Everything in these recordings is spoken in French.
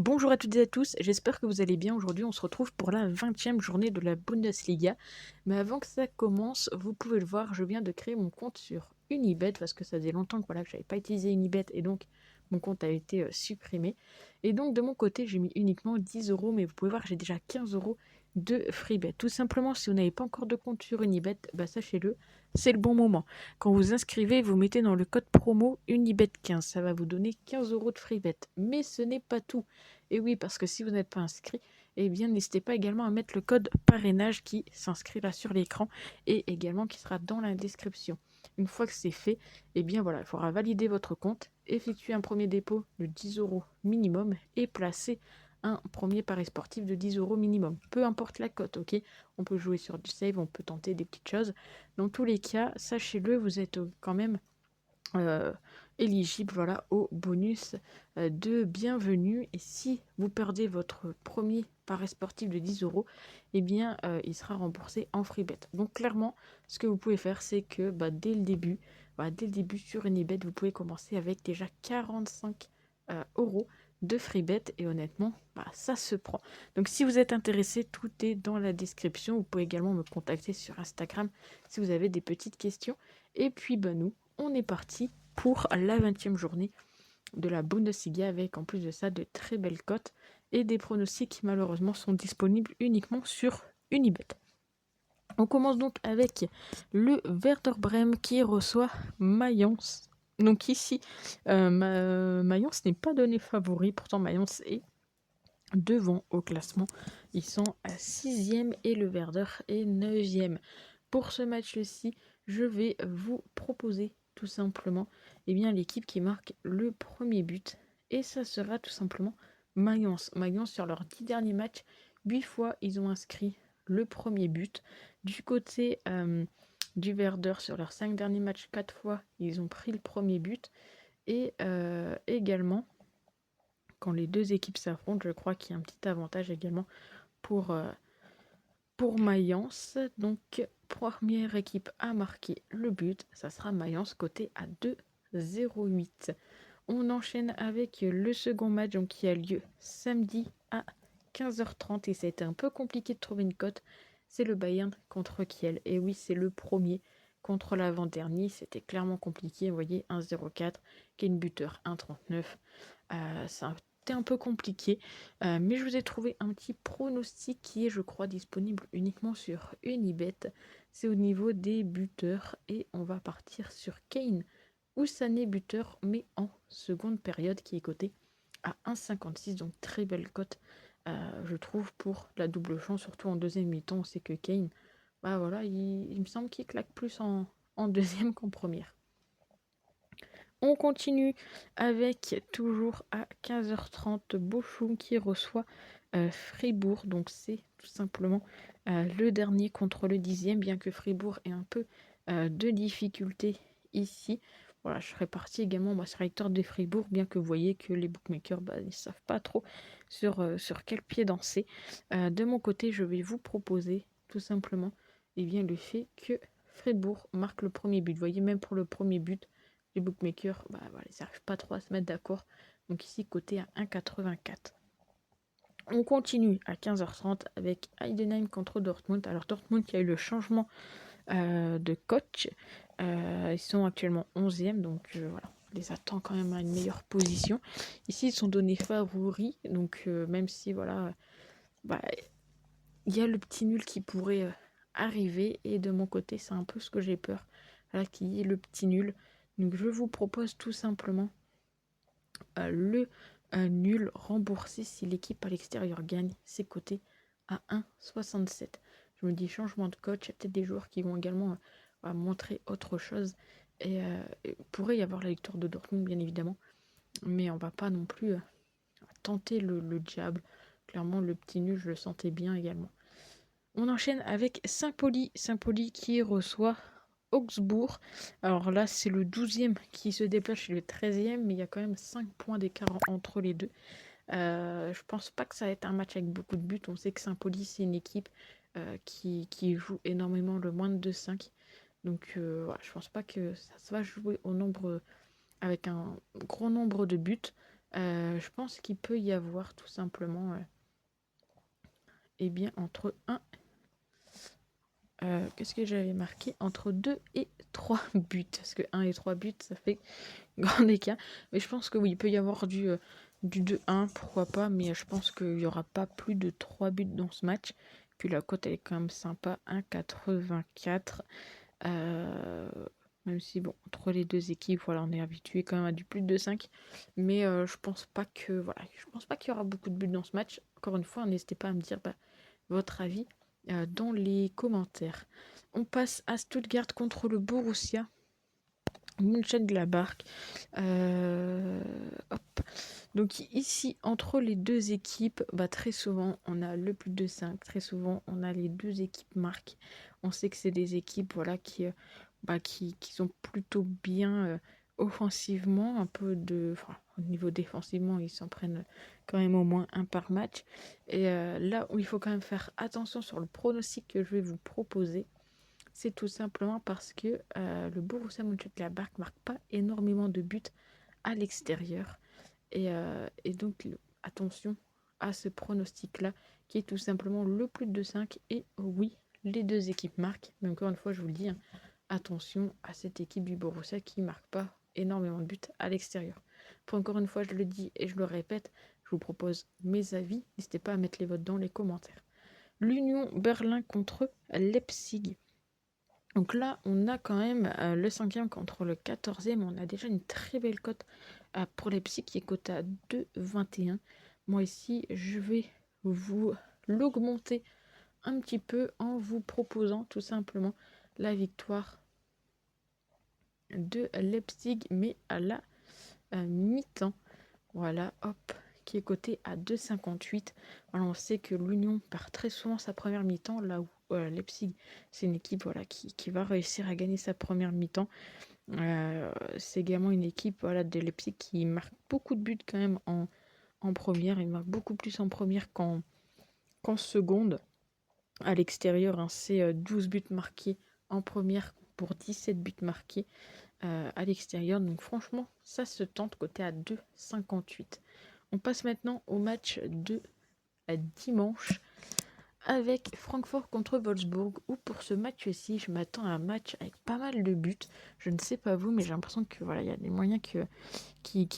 Bonjour à toutes et à tous, j'espère que vous allez bien. Aujourd'hui, on se retrouve pour la 20e journée de la Bundesliga. Mais avant que ça commence, vous pouvez le voir, je viens de créer mon compte sur Unibet parce que ça faisait longtemps que voilà, je n'avais pas utilisé Unibet et donc mon compte a été supprimé. Et donc de mon côté, j'ai mis uniquement 10 €, mais vous pouvez voir, j'ai déjà 15 € de freebet. Tout simplement, si vous n'avez pas encore de compte sur Unibet, bah sachez-le, c'est le bon moment. Quand vous inscrivez, vous mettez dans le code promo Unibet15, ça va vous donner 15 € de freebet. Mais ce n'est pas tout. Et oui, parce que si vous n'êtes pas inscrit, eh bien n'hésitez pas également à mettre le code parrainage qui s'inscrit là sur l'écran et également qui sera dans la description. Une fois que c'est fait, eh bien voilà, il faudra valider votre compte, effectuer un premier dépôt de 10 € minimum et placer un premier pari sportif de 10 € minimum. Peu importe la cote, ok. On peut jouer sur du save, on peut tenter des petites choses. Dans tous les cas, sachez-le, vous êtes quand même euh, éligible voilà, au bonus de bienvenue. Et si vous perdez votre premier pari sportif de 10 €, eh bien, il sera remboursé en free bet. Donc clairement, ce que vous pouvez faire, c'est que dès le début, dès le début sur Unibet, vous pouvez commencer avec déjà 45 € de free bet et honnêtement, ça se prend. Donc si vous êtes intéressé, tout est dans la description. Vous pouvez également me contacter sur Instagram si vous avez des petites questions. Et puis nous, on est parti pour la 20e journée de la Bundesliga avec en plus de ça de très belles cotes et des pronostics qui malheureusement sont disponibles uniquement sur Unibet. On commence donc avec le Werder Bremen qui reçoit Mayence. Donc ici, Mayence n'est pas donné favori, pourtant Mayence est devant au classement. Ils sont à 6e et le Werder est 9e. Pour ce match-ci, je vais vous proposer tout simplement l'équipe qui marque le premier but. Et ça sera tout simplement Mayence. Mayence, sur leurs 10 derniers matchs, 8 fois, ils ont inscrit le premier but. Du côté du Werder, sur leurs 5 derniers matchs, 4 fois, ils ont pris le premier but. Et également, quand les deux équipes s'affrontent, je crois qu'il y a un petit avantage également pour Mayence. Donc, première équipe à marquer le but, ça sera Mayence, côté à 2,08. On enchaîne avec le second match donc, qui a lieu samedi à 15h30 et c'était un peu compliqué de trouver une cote. C'est le Bayern contre Kiel. Et oui, c'est le premier contre l'avant-dernier. C'était clairement compliqué. Vous voyez, 1,04, Kane buteur 1,39. C'était un peu compliqué, mais je vous ai trouvé un petit pronostic qui est, je crois, disponible uniquement sur Unibet. C'est au niveau des buteurs et on va partir sur Kane ou Sané buteur, mais en seconde période qui est coté à 1,56, donc très belle cote, je trouve, pour la double chance, surtout en deuxième mi-temps. On sait que Kane, il me semble qu'il claque plus en deuxième qu'en première. On continue avec toujours à 15h30 Bochum qui reçoit Fribourg. Donc c'est tout simplement le dernier contre le 10e, bien que Fribourg ait un peu de difficulté ici. Voilà, je serais parti également, moi, sur Hector de Fribourg, bien que vous voyez que les bookmakers ne savent pas trop sur quel pied danser. De mon côté, je vais vous proposer tout simplement le fait que Fribourg marque le premier but. Vous voyez, même pour le premier but, les bookmakers, ils n'arrivent pas trop à se mettre d'accord. Donc ici, côté à 1,84. On continue à 15h30 avec Heidenheim contre Dortmund. Alors Dortmund qui a eu le changement de coach. Ils sont actuellement 11e, donc voilà, on les attend quand même à une meilleure position. Ici, ils sont donnés favoris, donc même si voilà, il y a le petit nul qui pourrait arriver. Et de mon côté, c'est un peu ce que j'ai peur. Voilà, qu'il y ait le petit nul. Donc je vous propose tout simplement le nul remboursé si l'équipe à l'extérieur gagne. C'est coté à 1,67. Je me dis changement de coach, il y a peut-être des joueurs qui vont également montrer autre chose. Et il pourrait y avoir la victoire de Dortmund, bien évidemment. Mais on va pas non plus tenter le diable. Clairement, le petit nul, je le sentais bien également. On enchaîne avec Saint-Pauli. Saint-Pauli qui reçoit Augsbourg. Alors là, c'est le 12e qui se déplace chez le 13e, mais il y a quand même 5 points d'écart entre les deux. Je pense pas que ça va être un match avec beaucoup de buts. On sait que Saint-Pauli, c'est une équipe qui joue énormément le moins de 2-5. Donc je pense pas que ça va jouer au nombre avec un gros nombre de buts. Je pense qu'il peut y avoir tout simplement eh bien entre 1 qu'est-ce que j'avais marqué? Entre 2 et 3 buts. Parce que 1 et 3 buts, ça fait grand écart. Mais je pense que oui, il peut y avoir du 2-1, pourquoi pas. Mais je pense qu'il n'y aura pas plus de 3 buts dans ce match. Puis la cote, elle est quand même sympa. 1,84. Même si, bon, entre les deux équipes, voilà, on est habitué quand même à du plus de 5. Mais je pense pas que, voilà, je pense pas qu'il y aura beaucoup de buts dans ce match. Encore une fois, n'hésitez pas à me dire votre avis dans les commentaires. On passe à Stuttgart contre le Borussia Mönchengladbach. Hop. Donc ici, entre les deux équipes, très souvent, on a le plus de 5. Très souvent, on a les deux équipes marquent. On sait que c'est des équipes qui sont plutôt bien offensivement. Au niveau défensivement, ils s'en prennent quand même au moins un par match. Et là où il faut quand même faire attention sur le pronostic que je vais vous proposer, c'est tout simplement parce que le Borussia Mönchengladbach marque pas énormément de buts à l'extérieur. Et donc, attention à ce pronostic-là, qui est tout simplement le plus de 5. Et oui, les deux équipes marquent. Mais encore une fois, je vous le dis, attention à cette équipe du Borussia qui ne marque pas énormément de buts à l'extérieur. Pour encore une fois, je le dis et je le répète, je vous propose mes avis. N'hésitez pas à mettre les votes dans les commentaires. L'Union Berlin contre Leipzig. Donc là, on a quand même le 5e contre le 14e. On a déjà une très belle cote pour Leipzig qui est cotée à 2,21. Moi ici, je vais vous l'augmenter un petit peu en vous proposant tout simplement la victoire de Leipzig, mais à la mi-temps. Voilà, hop, qui est coté à 2,58. Alors on sait que l'Union perd très souvent sa première mi-temps, là où Leipzig, c'est une équipe qui va réussir à gagner sa première mi-temps. C'est également une équipe de Leipzig qui marque beaucoup de buts quand même en première. Il marque beaucoup plus en première qu'en seconde. À l'extérieur, c'est 12 buts marqués en première pour 17 buts marqués à l'extérieur. Donc franchement, ça se tente côté à 2,58. On passe maintenant au match de dimanche avec Francfort contre Wolfsburg, où pour ce match-ci, je m'attends à un match avec pas mal de buts. Je ne sais pas vous, mais j'ai l'impression que il y a des moyens qu'il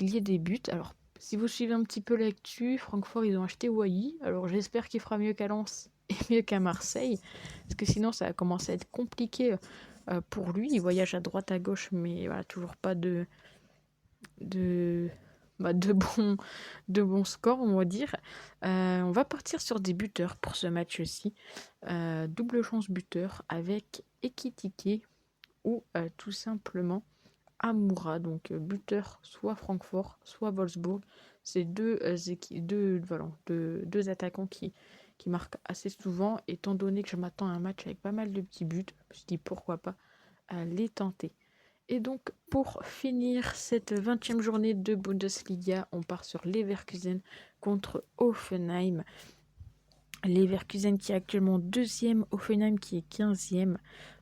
y ait des buts. Alors, si vous suivez un petit peu l'actu, Francfort, ils ont acheté Wai. Alors, j'espère qu'il fera mieux qu'à Lens et mieux qu'à Marseille, parce que sinon, ça va commencer à être compliqué pour lui. Il voyage à droite, à gauche, mais voilà, toujours pas de bons scores, on va dire. On va partir sur des buteurs pour ce match-ci. Double chance buteur avec Ekitike ou tout simplement Amoura. Donc buteur soit Francfort, soit Wolfsburg. C'est deux attaquants qui marquent assez souvent. Étant donné que je m'attends à un match avec pas mal de petits buts, je me suis dit pourquoi pas les tenter. Et donc, pour finir cette 20e journée de Bundesliga, on part sur Leverkusen contre Hoffenheim. Leverkusen qui est actuellement 2e, Hoffenheim qui est 15e.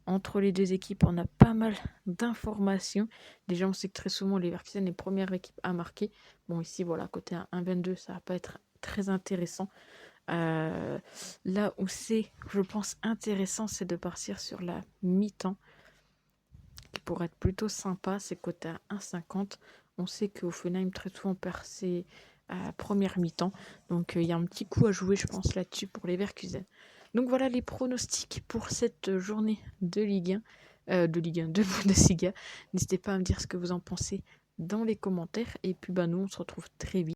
Entre les deux équipes, on a pas mal d'informations. Déjà, on sait que très souvent, Leverkusen est première équipe à marquer. Bon, ici, voilà, côté 1,22, ça va pas être très intéressant. Là où c'est, je pense, intéressant, c'est de partir sur la mi-temps, qui pourrait être plutôt sympa, c'est coté à 1,50. On sait qu'Hoffenheim très souvent perd ses premières mi-temps, donc il y a un petit coup à jouer, je pense, là-dessus pour les Leverkusen. Donc voilà les pronostics pour cette journée de Ligue 1, de Bundesliga. N'hésitez pas à me dire ce que vous en pensez dans les commentaires, et puis nous on se retrouve très vite